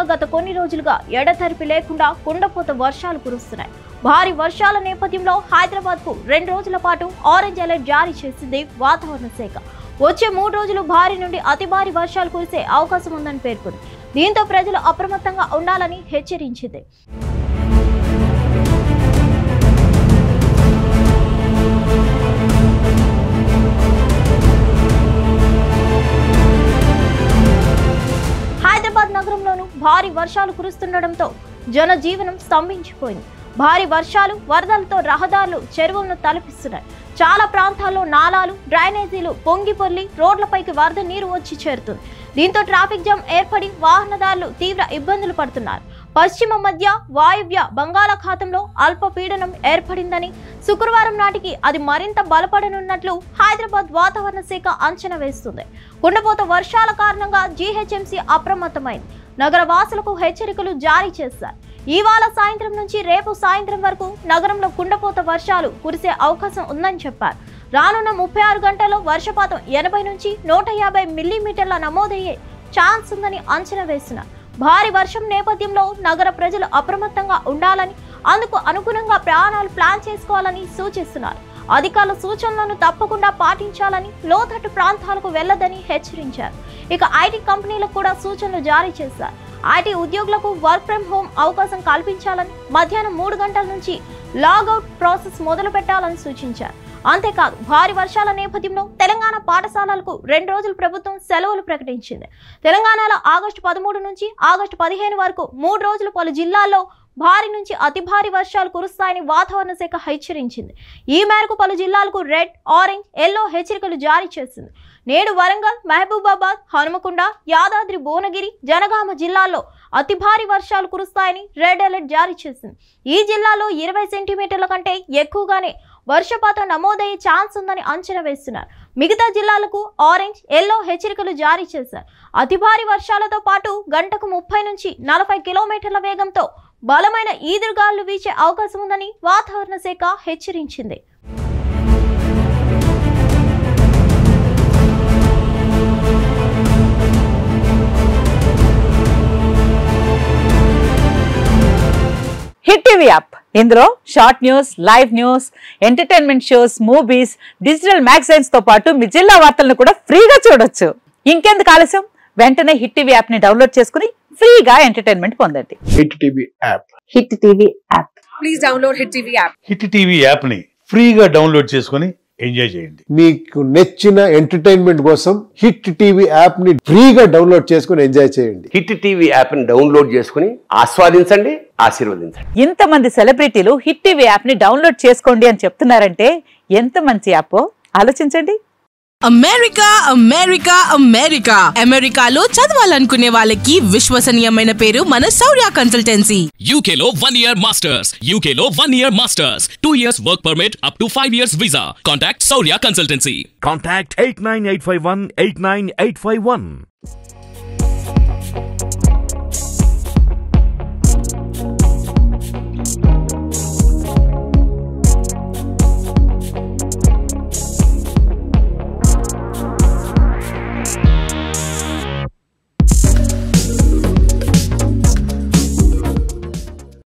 వ్యాప్తంగా గత కొన్ని రోజులుగా ఎడతెరిపి లేకుండా కుండపోత వర్షాలు కురుస్తున్నాయి. భారీ వర్షాల నేపథ్యంలో హైదరాబాద్ కు 2 రోజుల పాటు ఆరెంజ్ అలర్ట్ జారీ చేసింది వాతావరణ శాఖ. వచ్చే 3 రోజులు భారీ నుండి అతి భారీ వర్షాలు కురిసే అవకాశం ఉందని పేర్కొంది. దీంతో ప్రజలు అప్రమత్తంగా ఉండాలని హెచ్చరించింది. హైదరాబాద్ నగరంలోనూ భారీ వర్షాలు కురుస్తుండటంతో జనజీవనం స్తంభించిపోయింది. భారీ వర్షాలు వరదలతో రహదారులు చెరువులను తలపిస్తున్నాయి. చాలా ప్రాంతాల్లో నాలాలు డ్రైనేజీలు పొంగిపొర్లి రోడ్లపైకి వరద నీరు వచ్చి చేరుతుంది. దీంతో ట్రాఫిక్ జామ్ ఏర్పడి వాహనదారులు తీవ్ర ఇబ్బందులు పడుతున్నారు. పశ్చిమ మధ్య వాయువ్య బంగాళాఖాతంలో అల్పపీడనం ఏర్పడిందని, శుక్రవారం నాటికి అది మరింత బలపడనున్నట్లు హైదరాబాద్ వాతావరణ శాఖ అంచనా వేస్తుంది. కుండపోత వర్షాల కారణంగా జీహెచ్ఎంసీ అప్రమత్తమైంది. నగర వాసులకు హెచ్చరికలు జారీ చేశారు. ఇవాళ సాయంత్రం నుంచి రేపు సాయంత్రం వరకు నగరంలో కుండపోత వర్షాలు కురిసే అవకాశం ఉందని చెప్పారు. రానున్న 36 గంటల్లో వర్షపాతం 80 నుంచి 150 మిల్లీమీటర్ల నమోదయ్యే ఛాన్స్ ఉందని అంచనా వేస్తున్నారు. భారీ వర్షం నేపథ్యంలో నగర ప్రజలు అప్రమత్తంగా ఉండాలని, అందుకు అనుగుణంగా ప్రయాణాలు ప్లాన్ చేసుకోవాలని సూచిస్తున్నారు. అధికారుల సూచనలను తప్పకుండా పాటించాలని, లోతట్టు ప్రాంతాలకు వెళ్లదని హెచ్చరించారు. ఇక ఐటీ కంపెనీలకు కూడా సూచనలు జారీ చేశారు. ఐటీ ఉద్యోగులకు వర్క్ ఫ్రం హోం అవకాశం కల్పించాలని, మధ్యాహ్నం 3 గంటల నుంచి లాగౌట్ ప్రాసెస్ మొదలు పెట్టాలని సూచించారు. అంతేకాదు భారీ వర్షాల నేపథ్యంలో తెలంగాణ పాఠశాలలకు 2 రోజులు ప్రభుత్వం సెలవులు ప్రకటించింది. తెలంగాణలో ఆగస్టు 13 నుంచి ఆగస్టు 15 వరకు 3 రోజులు పలు జిల్లాల్లో భారీ నుంచి అతి భారీ వర్షాలు కురుస్తాయని వాతావరణ శాఖ హెచ్చరించింది. ఈ మేరకు పలు జిల్లాలకు రెడ్, ఆరెంజ్, ఎల్లో హెచ్చరికలు జారీ చేసింది. నేడు వరంగల్, మహబూబాబాద్, హనుమకొండ, యాదాద్రి భువనగిరి, జనగామ జిల్లాల్లో అతి భారీ వర్షాలు కురుస్తాయని రెడ్ అలర్ట్ జారీ చేసింది. ఈ జిల్లాలో 20 సెంటీమీటర్ల కంటే ఎక్కువగానే వర్షపాతం నమోదయ్యే ఛాన్స్ ఉందని అంచనా వేస్తున్నారు. మిగతా జిల్లాలకు ఆరెంజ్, ఎల్లో హెచ్చరికలు జారీ చేశారు. అతి భారీ వర్షాలతో పాటు గంటకు 30 నుంచి 40 కిలోమీటర్ల వేగంతో బలమైన ఈదురుగాలులు వీచే అవకాశం ఉందని వాతావరణ శాఖ హెచ్చరించింది. హిట్ టీవీ యాప్ ఇందులో short news, live news, entertainment shows, movies, digital magazines తో పాటు మీ జిల్లా వార్తలను కూడా ఫ్రీగా చూడొచ్చు. ఇంకెందుకు ఆలస్యం, వెంటనే హిట్ టీవీ యాప్ ని డౌన్లోడ్ చేసుకుని ఫ్రీగా ఎంటర్టైన్మెంట్ పొందండి. Hit TV app. Hit TV app. Please download hit TV app. Hit TV app ని ఫ్రీగా డౌన్లోడ్ చేసుకుని ఎంజాయ్ చేయండి. మీకు నచ్చిన ఎంటర్టైన్మెంట్ కోసం హిట్ టీవీ యాప్ ని ఫ్రీగా డౌన్లోడ్ చేసుకుని ఎంజాయ్ చేయండి. హిట్ టీవీ యాప్ ని డౌన్లోడ్ చేసుకుని ఆస్వాదించండి, ఆశీర్వదించండి. ఇంతమంది సెలబ్రిటీలు హిట్ టీవీ యాప్ ని డౌన్లోడ్ చేసుకోండి అని చెప్తున్నారంటే ఎంత మంచి యాప్ ఆలోచించండి. అమెరికా అమెరికా అమెరికా అమెరికాలో చదవాలనుకునే వాళ్ళకి విశ్వసనీయమైన పేరు మన శౌర్య కన్సల్టెన్సీ. UK లో 1 year masters. UK లో 1 year masters. 2 years work permit up to 5 years visa. Contact Shaurya Consultancy. Contact 89851 89851.